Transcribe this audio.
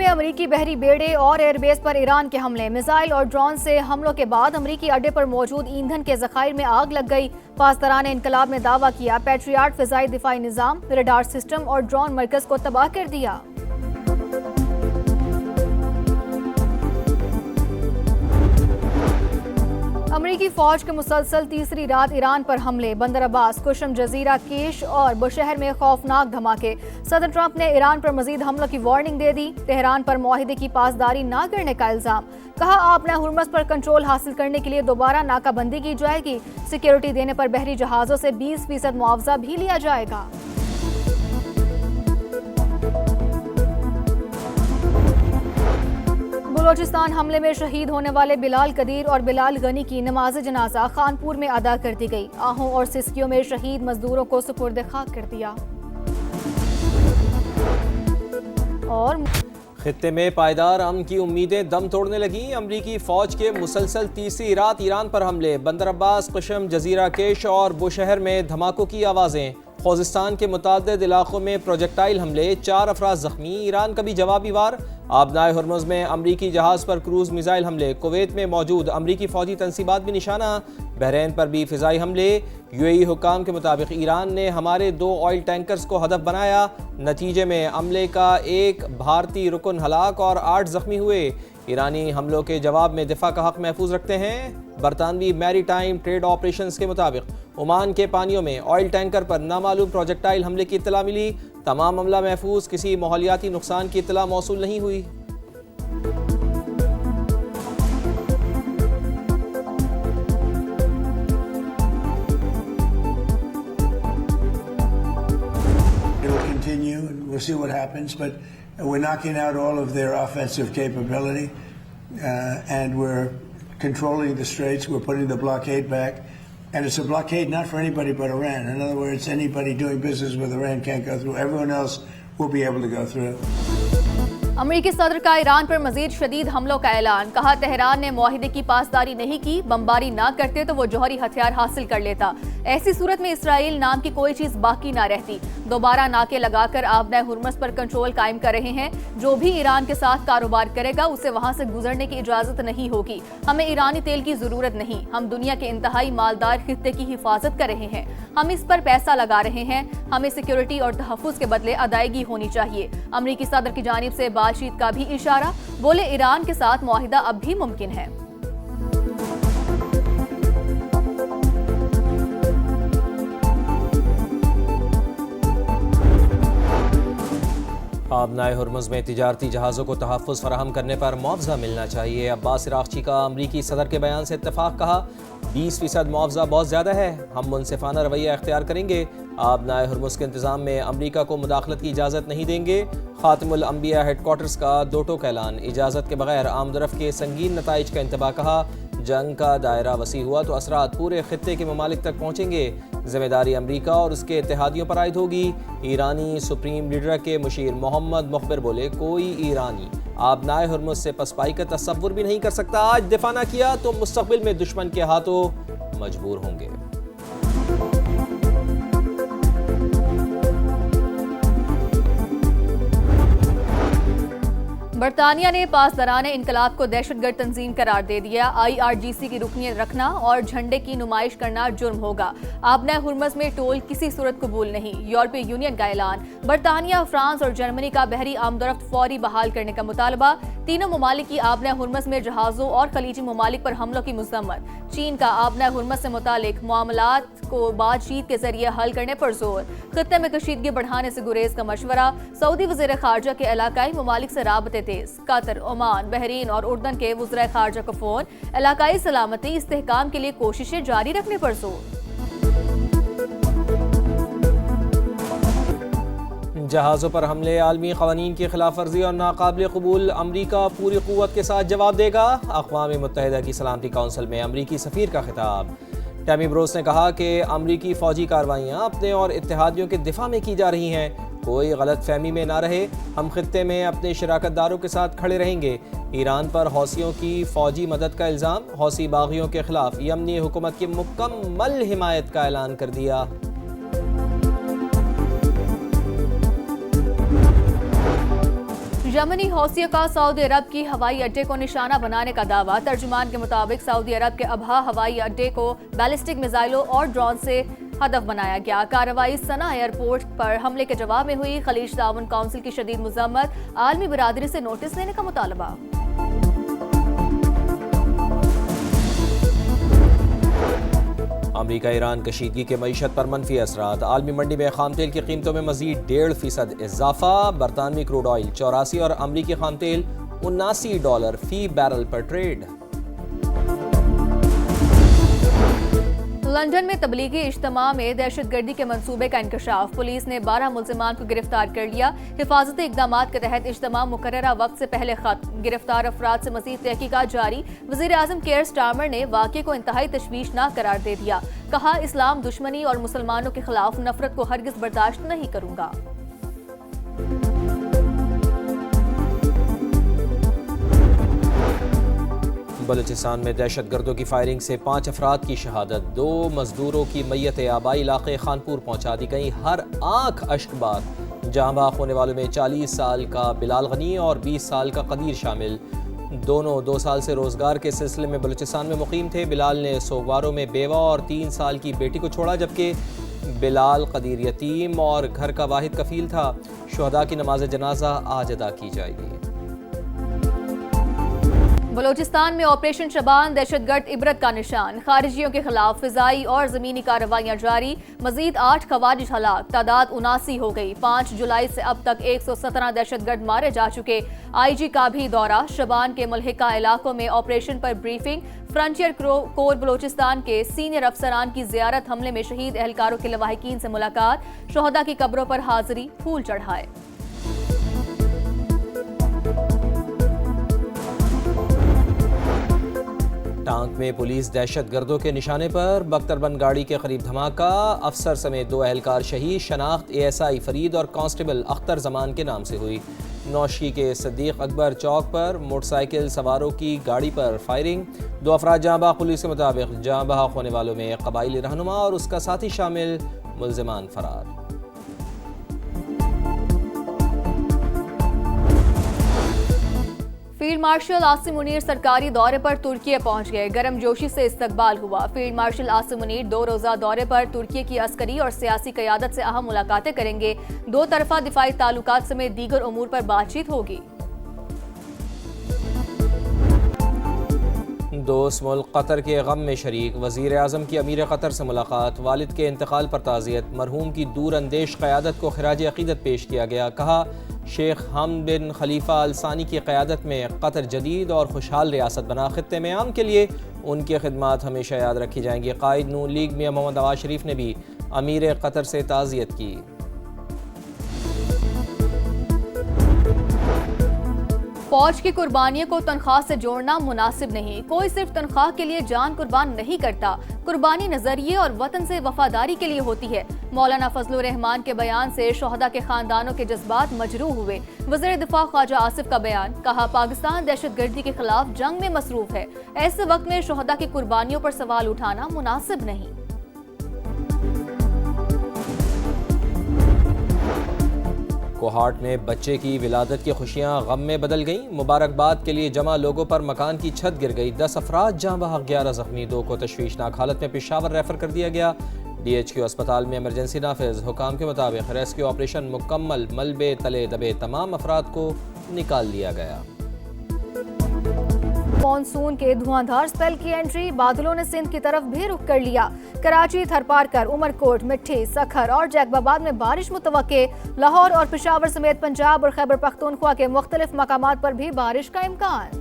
میں امریکی بحری بیڑے اور ایئر بیس پر ایران کے حملے، میزائل اور ڈرون سے حملوں کے بعد امریکی اڈے پر موجود ایندھن کے ذخائر میں آگ لگ گئی۔ پاسداران انقلاب نے دعویٰ کیا پیٹریاٹ فضائی دفاعی نظام، ریڈار سسٹم اور ڈرون مرکز کو تباہ کر دیا۔ امریکی فوج کے مسلسل تیسری رات ایران پر حملے، بندر عباس، کشم، جزیرہ کیش اور بشہر میں خوفناک دھماکے۔ صدر ٹرمپ نے ایران پر مزید حملوں کی وارننگ دے دی، تہران پر معاہدے کی پاسداری نہ کرنے کا الزام، کہا آبنہ ہرمز پر کنٹرول حاصل کرنے کے لیے دوبارہ ناکہ بندی کی جائے گی، سیکیورٹی دینے پر بحری جہازوں سے 20% معاوضہ بھی لیا جائے گا۔ بلوچستان حملے میں شہید ہونے والے بلال قدیر اور بلال غنی کی نماز جنازہ خانپور میں ادا کر دی گئی، آہوں اور سسکیوں میں شہید مزدوروں کو سپرد خاک کر دیا۔ اور خطے میں پائیدار امن کی امیدیں دم توڑنے لگیں، امریکی فوج کے مسلسل تیسری رات ایران پر حملے، بندر عباس، قشم، جزیرہ کیش اور بوشہر میں دھماکوں کی آوازیں، خوزستان کے متعدد علاقوں میں پروجیکٹائل حملے، 4 افراد زخمی، ایران کا بھی جوابی وار، آبنائے ہرمز میں امریکی جہاز پر کروز میزائل حملے، کویت میں موجود امریکی فوجی تنصیبات بھی نشانہ، بحرین پر بھی فضائی حملے، یو اے ای حکام کے مطابق ایران نے ہمارے 2 آئل ٹینکرز کو ہدف بنایا، نتیجے میں عملے کا 1 بھارتی رکن ہلاک اور 8 زخمی ہوئے، ایرانی حملوں کے جواب میں دفاع کا حق محفوظ رکھتے ہیں۔ برطانوی میری ٹائم ٹریڈ آپریشنز کے مطابق عمان کے پانیوں میں آئل ٹینکر پر نامعلوم پروجیکٹائل حملے کی اطلاع ملی، تمام عملہ محفوظ، کسی ماحولیاتی نقصان کی اطلاع موصول نہیں ہوئی۔ We'll see what happens, but we're knocking out all of their offensive capability, and we're controlling the straits. We're putting the blockade back, and it's a blockade not for anybody but Iran. In other words, anybody doing business with Iran can't go through. Everyone else will be able to go through. امریکی صدر کا ایران پر مزید شدید حملوں کا اعلان، کہا Tehran نے معاہدے کی پاسداری نہیں کی، بمباری نہ کرتے تو وہ جوہری ہتھیار حاصل کر لیتا، ایسی صورت میں اسرائیل نام کی کوئی چیز باقی نہ رہتی، دوبارہ ناکے لگا کر آبنہ ہرمز پر کنٹرول قائم کر رہے ہیں، جو بھی ایران کے ساتھ کاروبار کرے گا اسے وہاں سے گزرنے کی اجازت نہیں ہوگی، ہمیں ایرانی تیل کی ضرورت نہیں، ہم دنیا کے انتہائی مالدار خطے کی حفاظت کر رہے ہیں، ہم اس پر پیسہ لگا رہے ہیں، ہمیں سیکیورٹی اور تحفظ کے بدلے ادائیگی ہونی چاہیے۔ امریکی صدر کی جانب سے بات چیت کا بھی اشارہ، بولے ایران کے ساتھ معاہدہ اب بھی ممکن ہے۔ آبنائے ہرمز میں تجارتی جہازوں کو تحفظ فراہم کرنے پر معاوضہ ملنا چاہیے، عباس عراقچی کا امریکی صدر کے بیان سے اتفاق، کہا 20% معاوضہ بہت زیادہ ہے، ہم منصفانہ رویہ اختیار کریں گے، آبنائے ہرمز کے انتظام میں امریکہ کو مداخلت کی اجازت نہیں دیں گے، خاتم الانبیاء ہیڈ کوارٹرز کا 2 ٹوک اعلان، اجازت کے بغیر آمد و رفت کے سنگین نتائج کا انتباہ، کہا جنگ کا دائرہ وسیع ہوا تو اثرات پورے خطے کے ممالک تک پہنچیں گے، ذمہ داری امریکہ اور اس کے اتحادیوں پر عائد ہوگی۔ ایرانی سپریم لیڈر کے مشیر محمد مخبر بولے کوئی ایرانی آبنائے ہرمز سے پسپائی کا تصور بھی نہیں کر سکتا، آج دفاع نہ کیا تو مستقبل میں دشمن کے ہاتھوں مجبور ہوں گے۔ برطانیہ نے پاسداران انقلاب کو دہشت گرد تنظیم قرار دے دیا، IRGC کی رکنیت رکھنا اور جھنڈے کی نمائش کرنا جرم ہوگا، آبنہ ہرمز میں ٹول کسی صورت قبول نہیں، یورپی یونین کا اعلان، برطانیہ، فرانس اور جرمنی کا بحری آمد و رفت فوری بحال کرنے کا مطالبہ، تینوں ممالک کی آبنہ ہرمز میں جہازوں اور خلیجی ممالک پر حملوں کی مذمت، چین کا آبنہ ہرمز سے متعلق معاملات کو بات چیت کے ذریعے حل کرنے پر زور، خطے میں کشیدگی بڑھانے سے گریز کا مشورہ، سعودی وزیر خارجہ کے علاقائی ممالک سے رابطے تیز، قطر، عمان، بحرین اور اردن کے وزرائے خارجہ کو فون، علاقائی سلامتی استحکام کے لیے کوششیں جاری رکھنے پر زور۔ جہازوں پر حملے، عالمی قوانین کی خلاف ورزی اور ناقابل قبول، امریکہ پوری قوت کے ساتھ جواب دے گا، اقوام متحدہ کی سلامتی کونسل میں امریکی سفیر کا خطاب، ٹیمی بروس نے کہا کہ امریکی فوجی کارروائیاں اپنے اور اتحادیوں کے دفاع میں کی جا رہی ہیں، کوئی غلط فہمی میں نہ رہے، ہم خطے میں اپنے شراکت داروں کے ساتھ کھڑے رہیں گے۔ ایران پر حوثیوں کی فوجی مدد کا الزام، حوثی باغیوں کے خلاف یمنی حکومت کی مکمل حمایت کا اعلان کر دیا۔ یمنی حوثیوں کا سعودی عرب کی ہوائی اڈے کو نشانہ بنانے کا دعویٰ۔ ترجمان کے مطابق سعودی عرب کے ابہا ہوائی اڈے کو بیلسٹک میزائلوں اور ڈرون سے ہدف بنایا گیا۔ کارروائی صنعا ایئرپورٹ پر حملے کے جواب میں ہوئی۔ خلیج تعاون کونسل کی شدید مذمت، عالمی برادری سے نوٹس لینے کا مطالبہ۔ امریکہ ایران کشیدگی کے معیشت پر منفی اثرات۔ عالمی منڈی میں خام تیل کی قیمتوں میں مزید 1.5% اضافہ۔ برطانوی کروڈ آئل 84 اور امریکی خام تیل $79 فی بیرل پر ٹریڈ۔ لندن میں تبلیغی اجتماع میں دہشت گردی کے منصوبے کا انکشاف۔ پولیس نے 12 ملزمان کو گرفتار کر لیا۔ حفاظتی اقدامات کے تحت اجتماع مقررہ وقت سے پہلے ختم۔ گرفتار افراد سے مزید تحقیقات جاری۔ وزیر اعظم کیئر سٹارمر نے واقعے کو انتہائی تشویشناک قرار دے دیا۔ کہا، اسلام دشمنی اور مسلمانوں کے خلاف نفرت کو ہرگز برداشت نہیں کروں گا۔ بلوچستان میں دہشت گردوں کی فائرنگ سے 5 افراد کی شہادت۔ 2 مزدوروں کی میتیں آبائی علاقے خانپور پہنچا دی گئیں۔ ہر آنکھ اشک بار۔ جاں بحق ہونے والوں میں 40 سال کا بلال غنی اور 20 سال کا قدیر شامل۔ دونوں 2 سال سے روزگار کے سلسلے میں بلوچستان میں مقیم تھے۔ بلال نے سوگواروں میں بیوہ اور 3 سال کی بیٹی کو چھوڑا، جبکہ بلال قدیر یتیم اور گھر کا واحد کفیل تھا۔ شہداء کی نماز جنازہ آج ادا کی جائے گی۔ بلوچستان میں آپریشن شبان دہشت گرد عبرت کا نشان۔ خارجیوں کے خلاف فضائی اور زمینی کارروائیاں جاری۔ مزید 8 خوارج ہلاک، تعداد 79 ہو گئی۔ 5 جولائی سے اب تک 117 دہشت گرد مارے جا چکے۔ آئی جی کا بھی دورہ۔ شبان کے ملحقہ علاقوں میں آپریشن پر بریفنگ۔ فرنٹیئر کور بلوچستان کے سینئر افسران کی زیارت۔ حملے میں شہید اہلکاروں کے لواحقین سے ملاقات۔ شہداء کی قبروں پر حاضری، پھول چڑھائے۔ ٹانک میں پولیس دہشت گردوں کے نشانے پر۔ بختربند گاڑی کے قریب دھماکہ، افسر سمیت 2 اہلکار شہید۔ شناخت ASI فرید اور کانسٹیبل اختر زمان کے نام سے ہوئی۔ نوشی کے صدیق اکبر چوک پر موٹر سائیکل سواروں کی گاڑی پر فائرنگ۔ 2 افراد جاں بحق۔ پولیس کے مطابق جاں بحق ہونے والوں میں قبائلی رہنما اور اس کا ساتھی شامل۔ ملزمان فرار۔ فیلڈ مارشل عاصم منیر سرکاری دورے پر ترکی پہنچ گئے۔ گرم جوشی سے استقبال ہوا۔ فیلڈ مارشل عاصم منیر 2 روزہ دورے پر ترکی کی عسکری اور سیاسی قیادت سے اہم ملاقاتیں کریں گے۔ 2 طرفہ دفاعی تعلقات سمیت دیگر امور پر بات چیت ہوگی۔ دوست ملک قطر کے غم میں شریک۔ وزیر اعظم کی امیر قطر سے ملاقات۔ والد کے انتقال پر تعزیت۔ مرحوم کی دور اندیش قیادت کو خراج عقیدت پیش کیا گیا۔ کہا، شیخ حمد بن خلیفہ ال ثانی کی قیادت میں قطر جدید اور خوشحال ریاست بنا۔ خطے میں عام کے لیے ان کی خدمات ہمیشہ یاد رکھی جائیں گی۔ قائد نون لیگ میاں محمد نواز شریف نے بھی امیر قطر سے تعزیت کی۔ فوج کی قربانیوں کو تنخواہ سے جوڑنا مناسب نہیں۔ کوئی صرف تنخواہ کے لیے جان قربان نہیں کرتا۔ قربانی نظریے اور وطن سے وفاداری کے لیے ہوتی ہے۔ مولانا فضل الرحمان کے بیان سے شہداء کے خاندانوں کے جذبات مجروح ہوئے۔ وزیر دفاع خواجہ آصف کا بیان۔ کہا، پاکستان دہشت گردی کے خلاف جنگ میں مصروف ہے۔ ایسے وقت میں شہداء کی قربانیوں پر سوال اٹھانا مناسب نہیں۔ کوہاٹ میں بچے کی ولادت کی خوشیاں غم میں بدل گئیں۔ مبارکباد کے لیے جمع لوگوں پر مکان کی چھت گر گئی۔ 10 افراد جاں بحق، 11 زخمی۔ 2 کو تشویشناک حالت میں پشاور ریفر کر دیا گیا۔ DHQ اسپتال میں ایمرجنسی نافذ۔ حکام کے مطابق ریسکیو آپریشن مکمل۔ ملبے تلے دبے تمام افراد کو نکال لیا گیا۔ مانسون کے دھواندھار سپیل کی انٹری۔ بادلوں نے سندھ کی طرف بھی رخ کر لیا۔ کراچی، تھرپارکر، عمرکوٹ، مٹھی، سکھر اور جیکب آباد میں بارش متوقع۔ لاہور اور پشاور سمیت پنجاب اور خیبر پختونخوا کے مختلف مقامات پر بھی بارش کا امکان۔